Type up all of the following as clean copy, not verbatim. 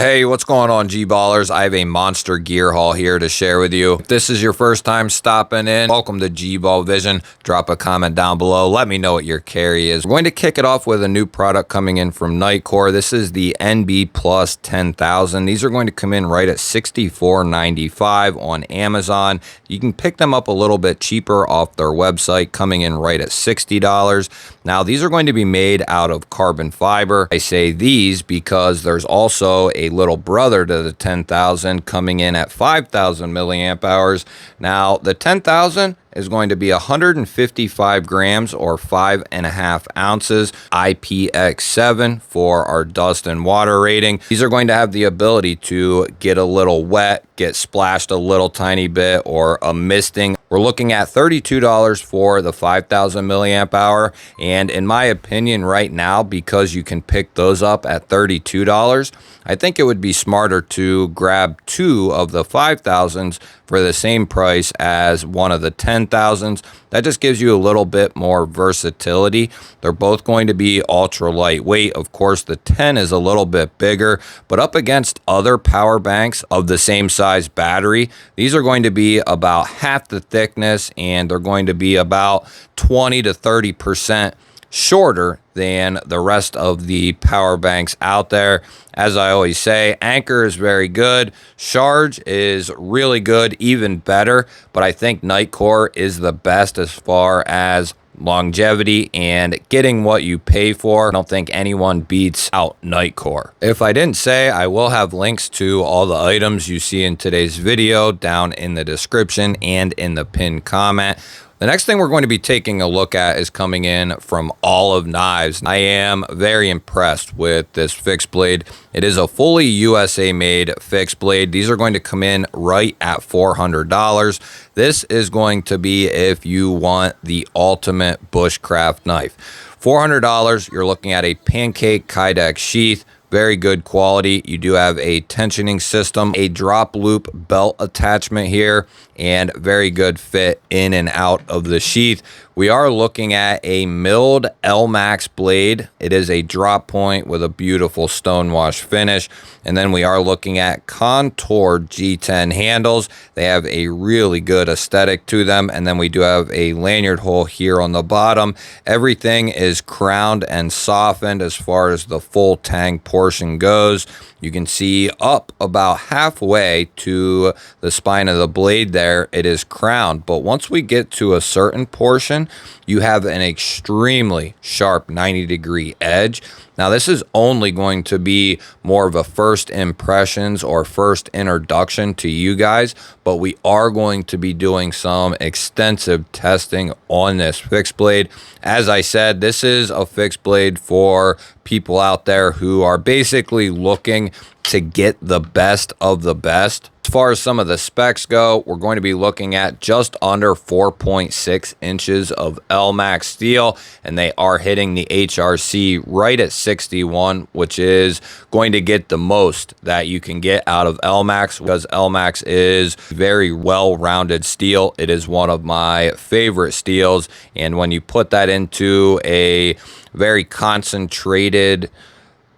Hey, what's going on, G-Ballers? I have a monster gear haul here to share with you. If this is your first time stopping in, welcome to G-Ball Vision. Drop a comment down below. Let me know what your carry is. We're going to kick it off with a new product coming in from Nycore. This is the NB Plus 10,000. These are going to come in right at $64.95 on Amazon. You can pick them up a little bit cheaper off their website, coming in right at $60. Now, these are going to be made out of carbon fiber. I say these because there's also a little brother to the 10,000 coming in at 5,000 milliamp hours. Now, the 10,000 is going to be 155 grams or 5.5 ounces, IPX7 for our dust and water rating. These are going to have the ability to get a little wet, get splashed a little tiny bit, or a misting. We're looking at $32 for the 5,000 milliamp hour, and in my opinion right now, because you can pick those up at $32, I think it would be smarter to grab two of the 5,000s for the same price as one of the 10,000s. That just gives you a little bit more versatility. They're both going to be ultra lightweight. Of course, the 10 is a little bit bigger, but up against other power banks of the same size battery, these are going to be about half the thickness, and they're going to be about 20 to 30% shorter than the rest of the power banks out there. As I always say, Anchor is very good. Charge is really good, even better. But I think Nycore is the best as far as longevity and getting what you pay for. I don't think anyone beats out Nycore. If I didn't say, I will have links to all the items you see in today's video down in the description and in the pinned comment. The next thing we're going to be taking a look at is coming in from Olive Knives. I am very impressed with this fixed blade. It is a fully USA made fixed blade. These are going to come in right at $400. This is going to be if you want the ultimate bushcraft knife. $400, you're looking at a pancake Kydex sheath. Very good quality. You do have a tensioning system, a drop loop belt attachment here, and very good fit in and out of the sheath. We are looking at a milled L-Max blade. It is a drop point with a beautiful stonewash finish. And then we are looking at contoured G10 handles. They have a really good aesthetic to them. And then we do have a lanyard hole here on the bottom. Everything is crowned and softened as far as the full tang portion goes. You can see up about halfway to the spine of the blade there, it is crowned. But once we get to a certain portion, you have an extremely sharp 90-degree edge. Now, this is only going to be more of a first impressions or first introduction to you guys, but we are going to be doing some extensive testing on this fixed blade. As I said, this is a fixed blade for people out there who are basically looking to get the best of the best. As far as some of the specs go, we're going to be looking at just under 4.6 inches of L-Max steel, and they are hitting the HRC right at 61, which is going to get the most that you can get out of L-Max, because L-Max is very well-rounded steel. It is one of my favorite steels, and when you put that into a very concentrated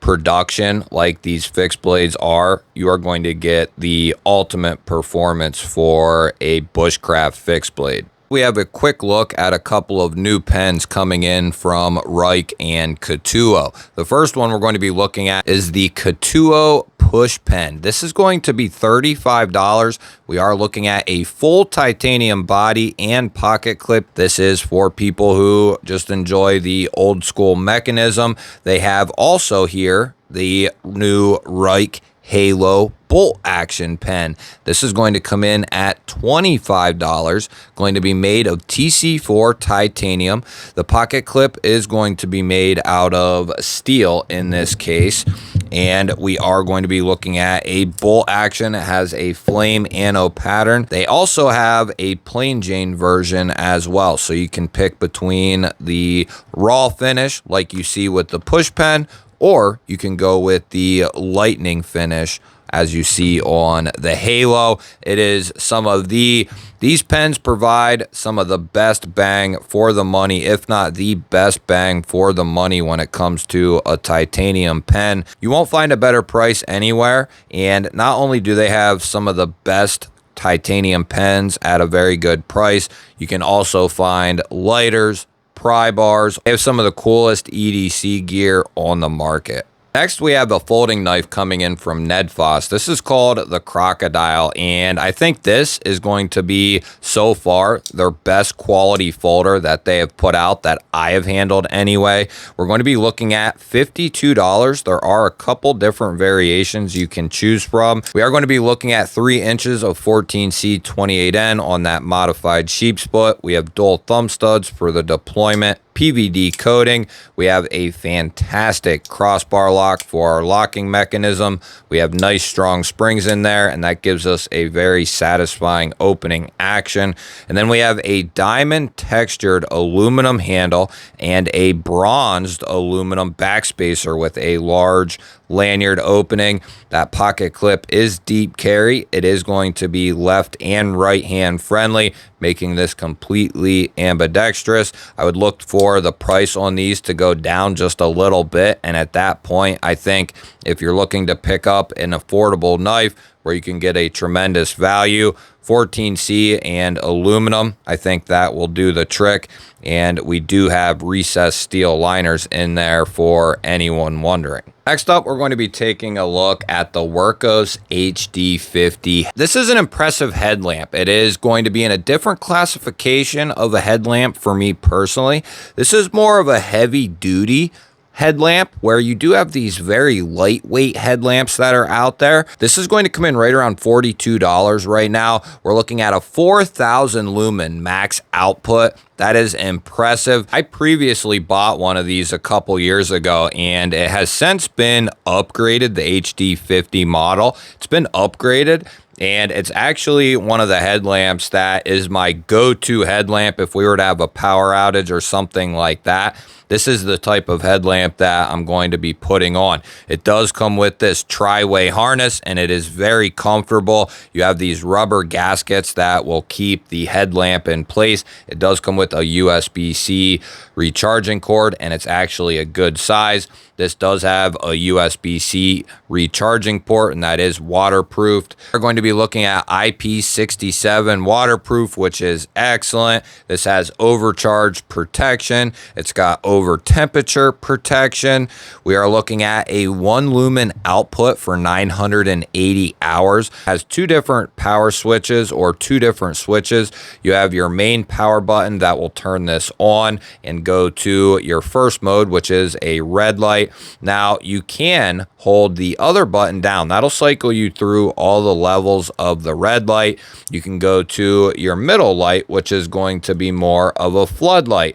production like these fixed blades are, you are going to get the ultimate performance for a bushcraft fixed blade. We have a quick look at a couple of new pens coming in from Reich and Katuo. The first one we're going to be looking at is the Katuo push pen. This is going to be $35. We are looking at a full titanium body and pocket clip. This is for people who just enjoy the old school mechanism. They have also here the new Reich Halo bolt action pen. This is going to come in at $25, going to be made of TC4 titanium. The pocket clip is going to be made out of steel in this case, and we are going to be looking at a bolt action. It has a flame anode pattern. They also have a plain Jane version as well, so you can pick between the raw finish like you see with the push pen, or you can go with the lightning finish as you see on the Halo. It is some of these pens provide some of the best bang for the money, if not the best bang for the money when it comes to a titanium pen. You won't find a better price anywhere, and not only do they have some of the best titanium pens at a very good price, you can also find lighters, pry bars. They have some of the coolest EDC gear on the market. Next, we have the folding knife coming in from Nedfoss. This is called the Crocodile, and I think this is going to be, so far, their best quality folder that they have put out that I have handled anyway. We're going to be looking at $52. There are a couple different variations you can choose from. We are going to be looking at 3 inches of 14C 28N on that modified sheep split. We have dual thumb studs for the deployment, PVD coating. We have a fantastic crossbar lock for our locking mechanism. We have nice strong springs in there, and that gives us a very satisfying opening action. And then we have a diamond textured aluminum handle and a bronzed aluminum backspacer with a large lanyard opening. That pocket clip is deep carry. It is going to be left and right hand friendly, making this completely ambidextrous. I would look for the price on these to go down just a little bit, and at that point, I think if you're looking to pick up an affordable knife where you can get a tremendous value, 14C and aluminum, I think that will do the trick. And we do have recessed steel liners in there for anyone wondering. Next up, we're going to be taking a look at the Workos HD50. This is an impressive headlamp. It is going to be in a different classification of a headlamp for me personally. This is more of a heavy duty headlamp, where you do have these very lightweight headlamps that are out there. This is going to come in right around $42 right now. We're looking at a 4,000 lumen max output. That is impressive. I previously bought one of these a couple years ago, and it has since been upgraded, the HD50 model. It's been upgraded, and it's actually one of the headlamps that is my go-to headlamp if we were to have a power outage or something like that. This is the type of headlamp that I'm going to be putting on. It does come with this tri-way harness, and it is very comfortable. You have these rubber gaskets that will keep the headlamp in place. It does come with a USB-C recharging cord, and it's actually a good size. This does have a USB-C recharging port, and that is waterproofed. We're going to be looking at IP67 waterproof, which is excellent. This has overcharge protection. It's got over temperature protection. We are looking at a 1 lumen output for 980 hours. Has 2 different power switches, or 2 different switches. You have your main power button that will turn this on and go to your first mode, which is a red light. Now you can hold the other button down. That'll cycle you through all the levels of the red light. You can go to your middle light, which is going to be more of a floodlight.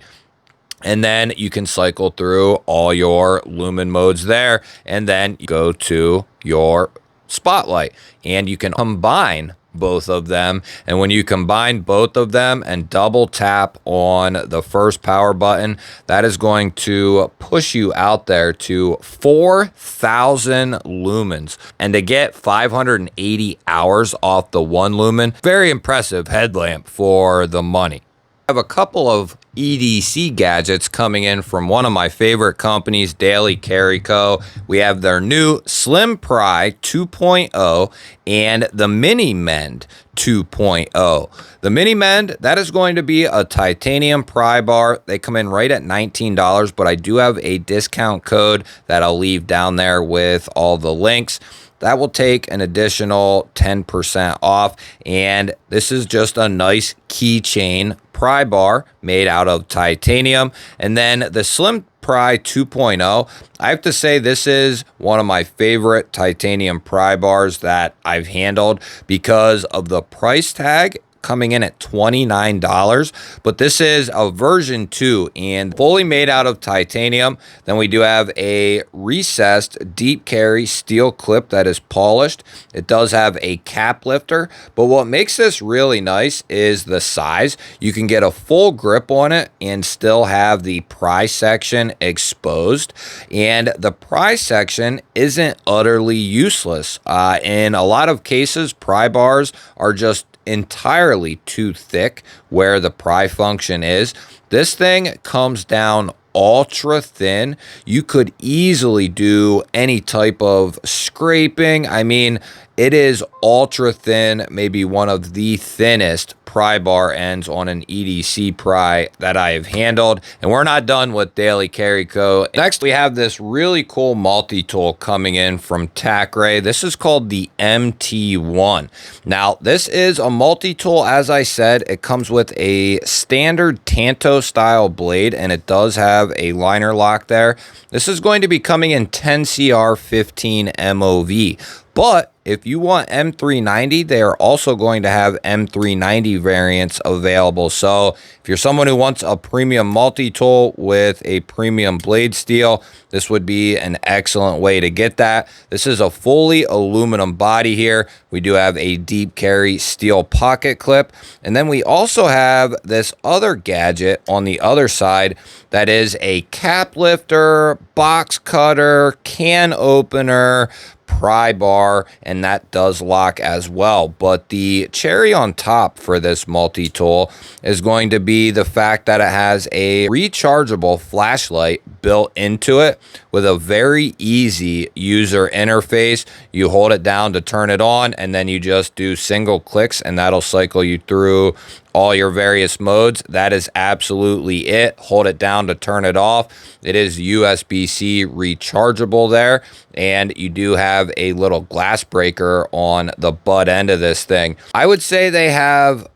And then you can cycle through all your lumen modes there, and then you go to your spotlight, and you can combine both of them. And when you combine both of them and double tap on the first power button, that is going to push you out there to 4,000 lumens. And to get 580 hours off the 1 lumen, very impressive headlamp for the money. I have a couple of EDC gadgets coming in from one of my favorite companies, Daily Carry Co. We have their new Slim Pry 2.0 and the Mini Mend 2.0. The Mini Mend, that is going to be a titanium pry bar. They come in right at $19, but I do have a discount code that I'll leave down there with all the links. That will take an additional 10% off, and this is just a nice keychain pry bar made out of titanium. And then the Slim Pry 2.0, I have to say this is one of my favorite titanium pry bars that I've handled because of the price tag coming in at $29, but this is a version 2 and fully made out of titanium. Then we do have a recessed deep carry steel clip that is polished. It does have a cap lifter, but what makes this really nice is the size. You can get a full grip on it and still have the pry section exposed, and the pry section isn't utterly useless. In a lot of cases, pry bars are just entirely too thick where the pry function is. This thing comes down ultra thin. You could easily do any type of scraping. I mean, it is ultra thin, maybe one of the thinnest pry bar ends on an EDC pry that I have handled. And we're not done with Daily Carry Co. Next, we have this really cool multi-tool coming in from Tacray. This is called the MT1. Now, this is a multi-tool. As I said, it comes with a standard Tanto style blade, and it does have a liner lock there. This is going to be coming in 10CR15 MOV. But if you want M390, they are also going to have M390 variants available. So if you're someone who wants a premium multi-tool with a premium blade steel, this would be an excellent way to get that. This is a fully aluminum body here. We do have a deep carry steel pocket clip. And then we also have this other gadget on the other side that is a cap lifter, box cutter, can opener, pry bar, and that does lock as well. But the cherry on top for this multi-tool is going to be the fact that it has a rechargeable flashlight built into it with a very easy user interface. You hold it down to turn it on, and then you just do single clicks, and that'll cycle you through all your various modes. That is absolutely it. Hold it down to turn it off. It is USB-C rechargeable there, and you do have a little glass breaker on the butt end of this thing. I would say they have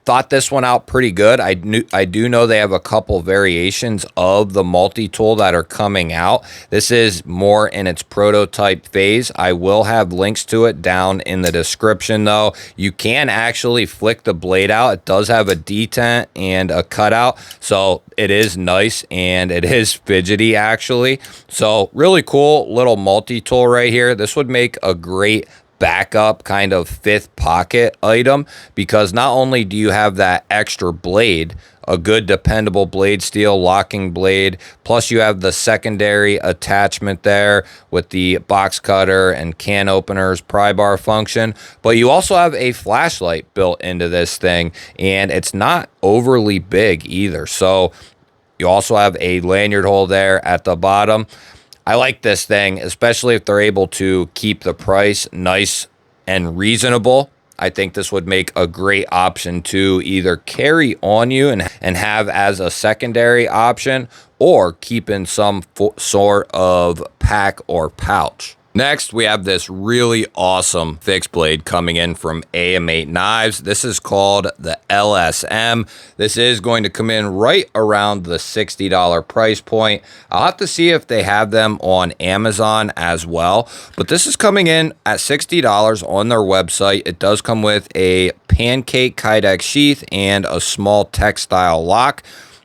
thought this one out pretty good. I do know they have a couple variations of the multi-tool that are coming out. This is more in its prototype phase. I will have links to it down in the description though. You can actually flick the blade out. It does have a detent and a cutout, so it is nice and it is fidgety actually. So really cool little multi-tool right here. This would make a great backup kind of fifth pocket item, because not only do you have that extra blade, a good dependable blade steel locking blade, plus you have the secondary attachment there with the box cutter and can openers pry bar function, but you also have a flashlight built into this thing, and it's not overly big either. So you also have a lanyard hole there at the bottom. I like this thing, especially if they're able to keep the price nice and reasonable. I think this would make a great option to either carry on you and have as a secondary option, or keep in some sort of pack or pouch. Next, we have this really awesome fixed blade coming in from AM8 Knives. This is called the LSM. This is going to come in right around the $60 price point. I'll have to see if they have them on Amazon as well, but this is coming in at $60 on their website. It does come with a pancake kydex sheath and a small textile lock,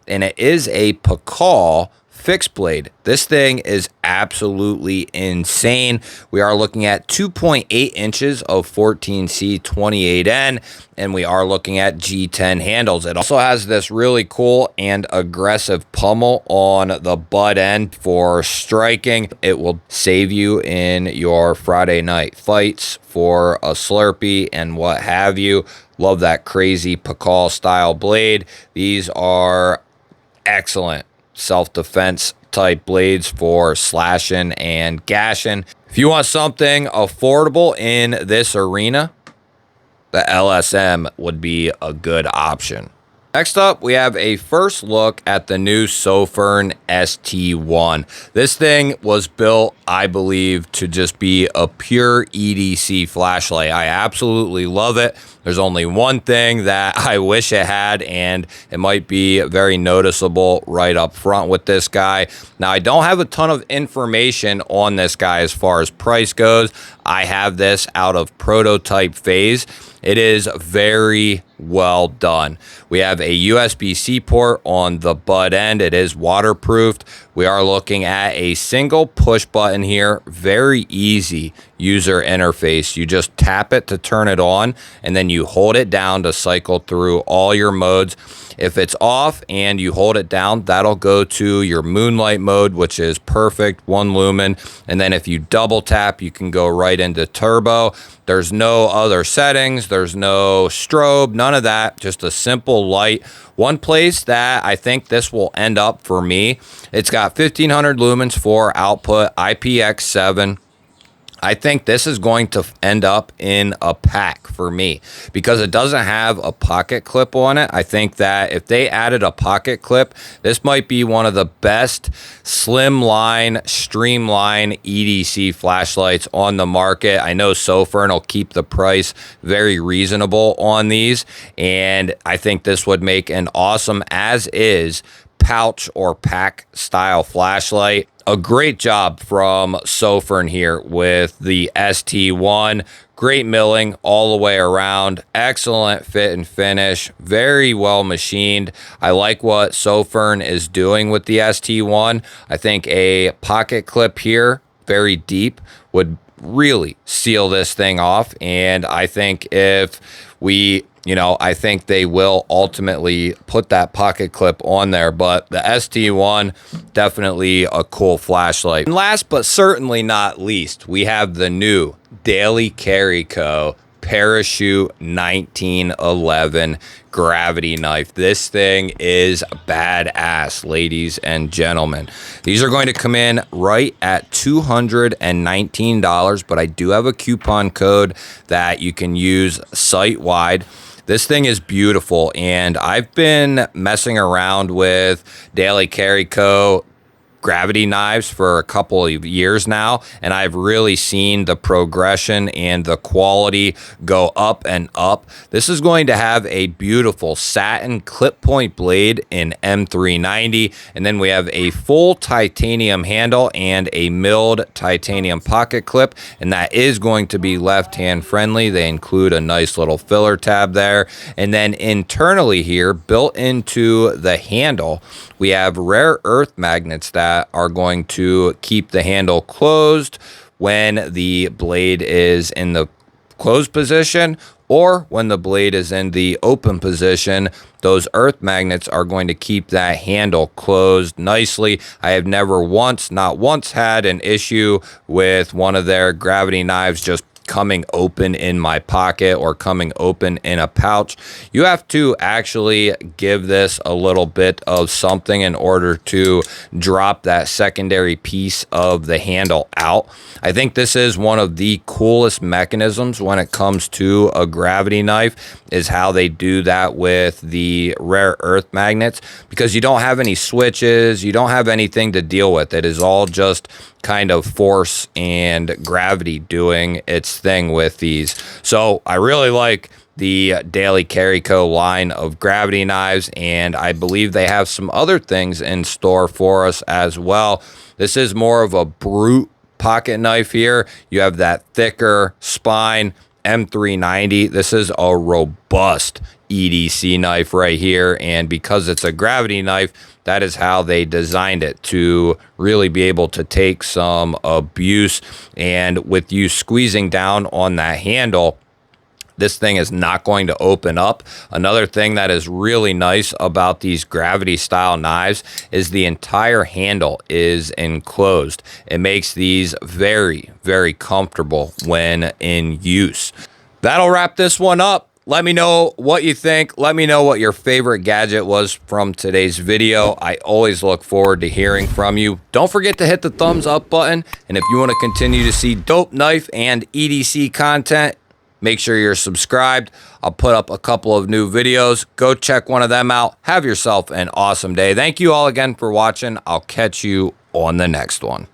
and it is a Pakal fixed blade. This thing is absolutely insane. We are looking at 2.8 inches of 14C 28N, and we are looking at G10 handles. It also has this really cool and aggressive pummel on the butt end for striking. It will save you in your Friday night fights for a Slurpee and what have you. Love that crazy Pakal style blade. These are excellent self-defense type blades for slashing and gashing. If you want something affordable in this arena, the LSM would be a good option. Next up, we have a first look at the new Sofirn ST1. This thing was built, I believe, to just be a pure EDC flashlight. I absolutely love it. There's only one thing that I wish it had, and it might be very noticeable right up front with this guy. Now, I don't have a ton of information on this guy as far as price goes. I have this out of prototype phase. It is very well done. We have a USB-C port on the butt end. It is waterproofed. We are looking at a single push button here. Very easy user interface. You just tap it to turn it on, and then you hold it down to cycle through all your modes. If it's off and you hold it down, that'll go to your moonlight mode, which is perfect, 1 lumen. And then if you double tap, you can go right into turbo. There's no other settings. There's no strobe, none of that. Just a simple light. One place that I think this will end up for me, it's got 1500 lumens for output, IPX7. I think this is going to end up in a pack for me because it doesn't have a pocket clip on it. I think that if they added a pocket clip, this might be one of the best slimline, streamline EDC flashlights on the market. I know Sofirn will keep the price very reasonable on these, and I think this would make an awesome as-is pouch or pack style flashlight. A great job from Sofirn here with the ST1. Great milling all the way around. Excellent fit and finish. Very well machined. I like what Sofirn is doing with the ST1. I think a pocket clip here, very deep, would really seal this thing off. And I think if we, I think they will ultimately put that pocket clip on there, but the ST1, definitely a cool flashlight. And last but certainly not least, we have the new Daily Carry Co. Parachute 1911 gravity knife. This thing is badass, ladies and gentlemen. These are going to come in right at $219, but I do have a coupon code that you can use site-wide. This thing is beautiful, and I've been messing around with Daily Carry Co. gravity knives for a couple of years now, and I've really seen the progression and the quality go up and up. This is going to have a beautiful satin clip point blade in M390, and then we have a full titanium handle and a milled titanium pocket clip, and that is going to be left-hand friendly. They include a nice little filler tab there, and then internally here, built into the handle, we have rare earth magnets that are going to keep the handle closed when the blade is in the closed position, or when the blade is in the open position. Those earth magnets are going to keep that handle closed nicely. I have never not once had an issue with one of their gravity knives just coming open in my pocket or coming open in a pouch. You have to actually give this a little bit of something in order to drop that secondary piece of the handle out. I think this is one of the coolest mechanisms when it comes to a gravity knife, is how they do that with the rare earth magnets, because you don't have any switches, you don't have anything to deal with. It is all just kind of force and gravity doing its thing with these. So I really like the Daily Carry Co. line of gravity knives, and I believe they have some other things in store for us as well. This is more of a brute pocket knife here. You have that thicker spine, M390. This is a robust EDC knife right here, and because it's a gravity knife, that is how they designed it, to really be able to take some abuse. And with you squeezing down on that handle, this thing is not going to open up. Another thing that is really nice about these gravity style knives is the entire handle is enclosed. It makes these very, very comfortable when in use. That'll wrap this one up. Let me know what you think. Let me know what your favorite gadget was from today's video. I always look forward to hearing from you. Don't forget to hit the thumbs up button. And if you want to continue to see dope knife and EDC content, make sure you're subscribed. I'll put up a couple of new videos. Go check one of them out. Have yourself an awesome day. Thank you all again for watching. I'll catch you on the next one.